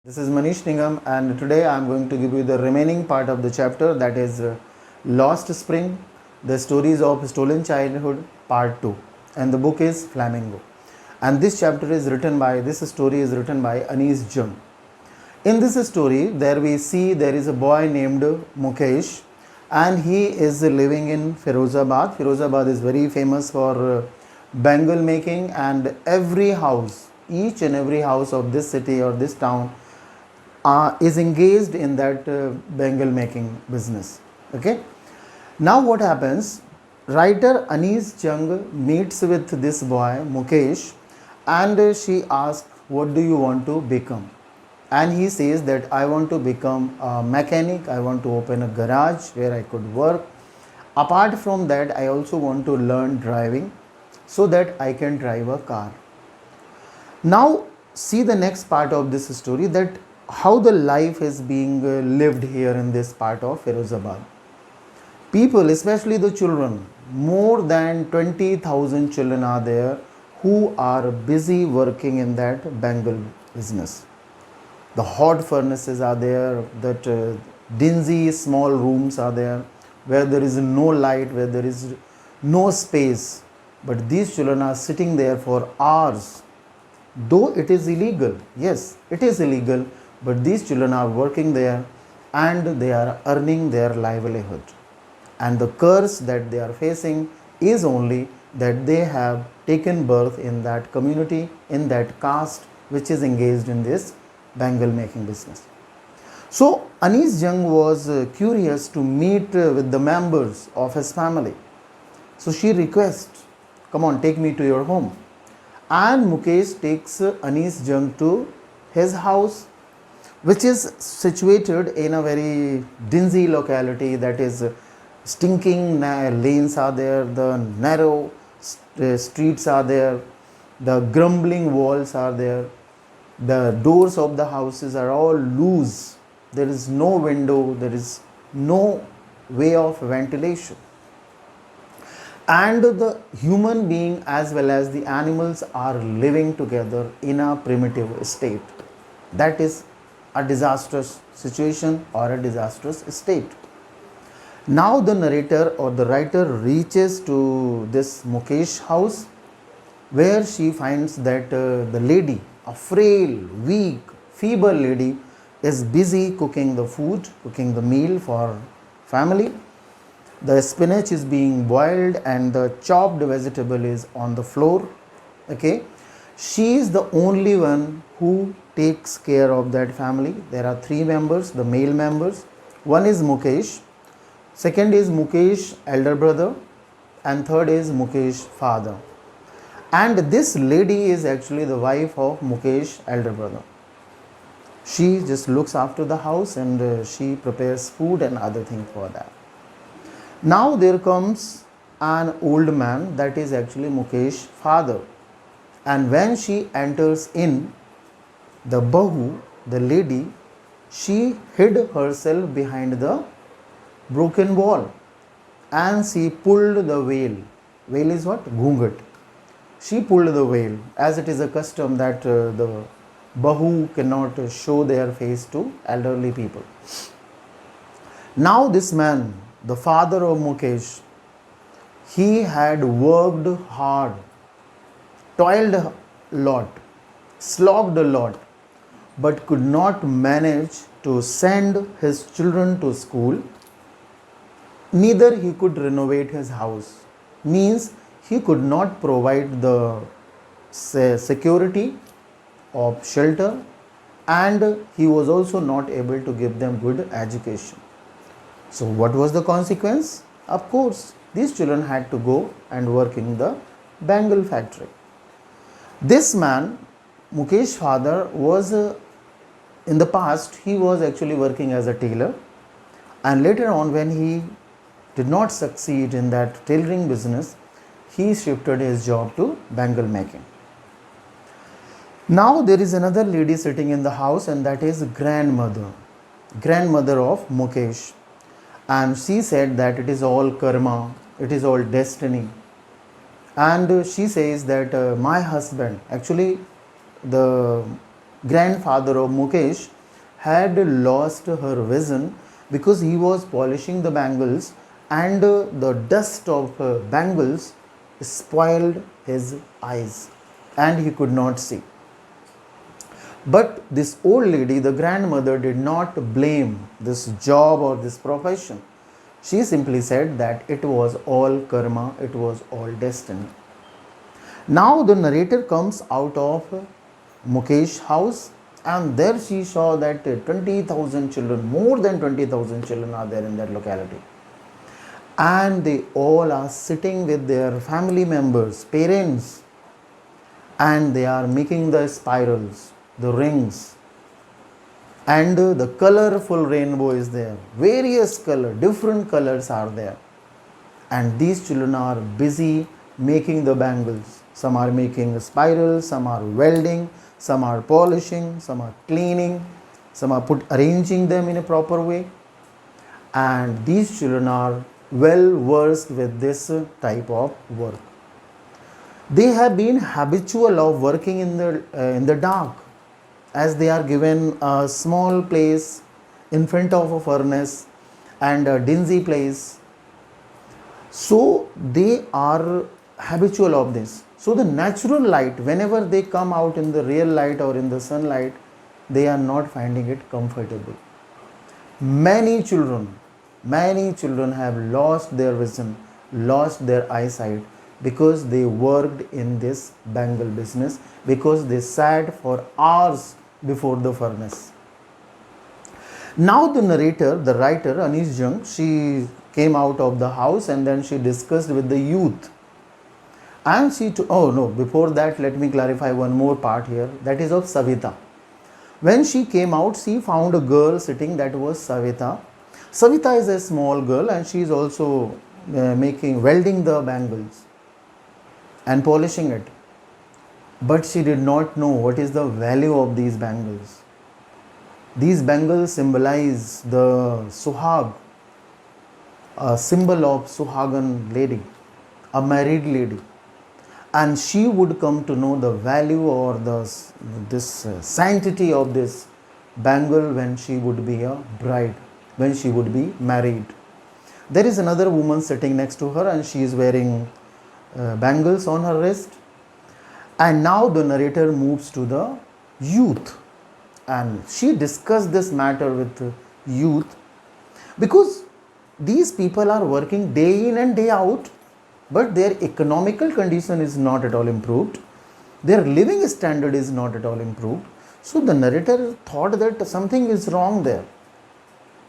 This is Manish Nigam, and today I am going to give you the remaining part of the chapter, that is Lost Spring, the stories of stolen childhood, part 2. And the book is Flamingo. And this chapter is written by, this story is written by Anees Jung. In this story, there we see there is a boy named Mukesh, and he is living in Firozabad. Firozabad is very famous for bangle making, and every house, each and every house of this city or this town is engaged in that bangle making business. Okay. Now what happens? Writer Anees Jung meets with this boy Mukesh, and she asks, "What do you want to become?" And he says that I want to become a mechanic. I want to open a garage where I could work. Apart from that, I also want to learn driving so that I can drive a car. Now see the next part of this story, that how the life is being lived here in this part of Firozabad. People, especially the children, more than 20,000 children are there who are busy working in that bangle business. The hot furnaces are there, that dingy small rooms are there where there is no light, where there is no space. But these children are sitting there for hours. Though it is illegal, yes, it is illegal, but these children are working there and they are earning their livelihood. And the curse that they are facing is only that they have taken birth in that community, in that caste which is engaged in this bangle making business. So Anees Jung was curious to meet with the members of his family. So she requests, "Come on, take me to your home." And Mukesh takes Anees Jung to his house, which is situated in a very dingy locality, that is stinking lanes are there, the narrow streets are there, the grumbling walls are there, the doors of the houses are all loose, there is no window, there is no way of ventilation, and the human being as well as the animals are living together in a primitive state. That is a disastrous situation or a disastrous state. Now the narrator or the writer reaches to this Mukesh house, where she finds that the lady, a frail, weak, feeble lady, is busy cooking the food, cooking the meal for family. The spinach is being boiled and the chopped vegetable is on the floor. Okay. She is the only one who takes care of that family. There are three members, the male members. One is Mukesh, second is Mukesh elder brother, and third is Mukesh father. And this lady is actually the wife of Mukesh elder brother. She just looks after the house and she prepares food and other things for that. Now there comes an old man, that is actually Mukesh father, and when she enters in, the Bahu, the lady, she hid herself behind the broken wall and she pulled the veil. Veil is what? Ghungat. She pulled the veil, as it is a custom that the Bahu cannot show their face to elderly people. Now this man, the father of Mukesh, he had worked hard, toiled a lot, slogged a lot, but could not manage to send his children to school. Neither he could renovate his house, means he could not provide the security of shelter, and he was also not able to give them good education. So what was the consequence? Of course, these children had to go and work in the bangle factory. This man, Mukesh father, was in the past he was actually working as a tailor, and later on when he did not succeed in that tailoring business, he shifted his job to bangle making. Now there is another lady sitting in the house, and that is grandmother of Mukesh. And she said that it is all karma, it is all destiny. And she says that my husband, actually the grandfather of Mukesh, had lost her vision because he was polishing the bangles, and the dust of bangles spoiled his eyes and he could not see. But this old lady, the grandmother, did not blame this job or this profession. She simply said that it was all karma, it was all destiny. Now the narrator comes out of Mukesh house, and there she saw that 20,000 children, more than 20,000 children are there in that locality. And they all are sitting with their family members, parents, and they are making the spirals, the rings, and the colorful rainbow is there. Various color, different colors are there. And these children are busy making the bangles. Some are making spirals, some are welding, some are polishing, some are cleaning, some are arranging them in a proper way. And these children are well versed with this type of work. They have been habitual of working in the dark, as they are given a small place in front of a furnace and a dingy place. So they are habitual of this. So the natural light, whenever they come out in the real light or in the sunlight, they are not finding it comfortable. Many children have lost their vision, lost their eyesight, because they worked in this bangle business, because they sat for hours before the furnace. Now the narrator, the writer Anish Jung, she came out of the house and then she discussed with the youth. And before that, let me clarify one more part here, that is of Savita. When she came out, she found a girl sitting, that was Savita. Savita is a small girl and she is also welding the bangles and polishing it. But she did not know what is the value of these bangles. These bangles symbolize the Suhag, a symbol of Suhagan lady, a married lady. And she would come to know the value or this sanctity of this bangle when she would be a bride, when she would be married. There is another woman sitting next to her and she is wearing bangles on her wrist. And now the narrator moves to the youth, and she discussed this matter with youth, because these people are working day in and day out, but their economical condition is not at all improved. Their living standard is not at all improved. So the narrator thought that something is wrong there.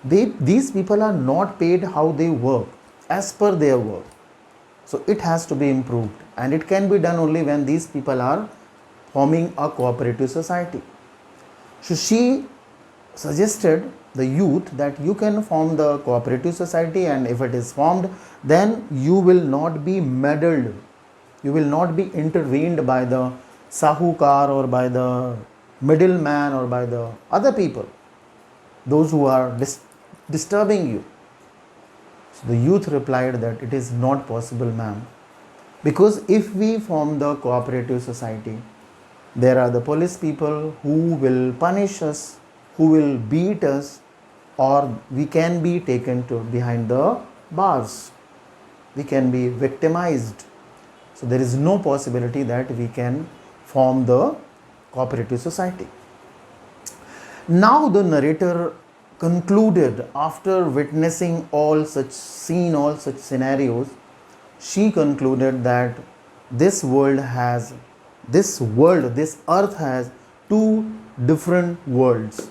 These people are not paid how they work, as per their work. So it has to be improved, and it can be done only when these people are forming a cooperative society. So she suggested the youth that you can form the cooperative society, and if it is formed, then you will not be meddled, you will not be intervened by the sahukar or by the middleman or by the other people, those who are disturbing you. So the youth replied that it is not possible, ma'am, because if we form the cooperative society, there are the police people who will punish us, who will beat us, or we can be taken to behind the bars. We can be victimized. So there is no possibility that we can form the cooperative society. Now the narrator concluded, after witnessing all such scenarios, she concluded that this earth has two different worlds.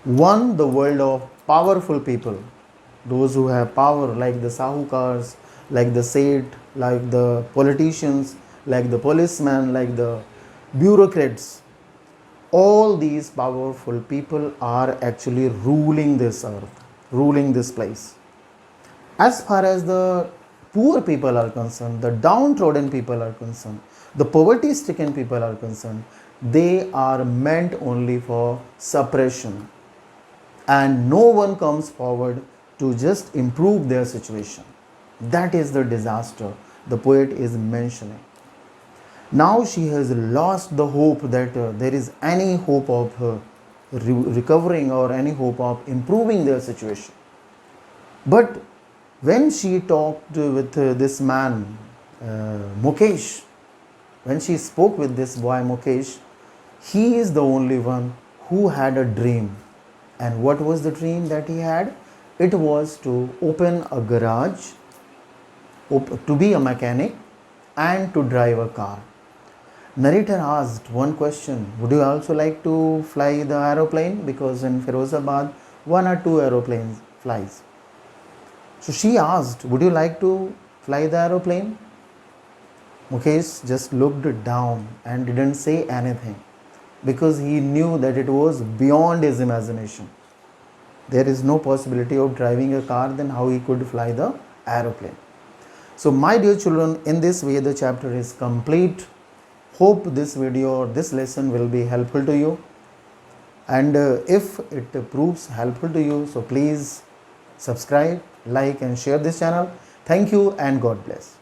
One, the world of powerful people, those who have power, like the sahukars, like the Seth, like the politicians, like the policemen, like the bureaucrats. All these powerful people are actually ruling this earth, ruling this place. As far as the poor people are concerned, the downtrodden people are concerned, the poverty stricken people are concerned, they are meant only for suppression, and no one comes forward to just improve their situation. That is the disaster the poet is mentioning. Now she has lost the hope that there is any hope of recovering or any hope of improving their situation. But when she talked with this man, Mukesh, when she spoke with this boy Mukesh, he is the only one who had a dream. And what was the dream that he had? It was to open a garage, to be a mechanic, and to drive a car. Narrator asked one question: would you also like to fly the aeroplane? Because in Firozabad, one or two aeroplanes flies. So she asked, would you like to fly the aeroplane? Mukesh just looked down and didn't say anything because he knew that it was beyond his imagination. There is no possibility of driving a car, then how he could fly the aeroplane. So my dear children, in this way the chapter is complete. Hope this video or this lesson will be helpful to you, and if it proves helpful to you, so please subscribe, like and share this channel. Thank you and God bless.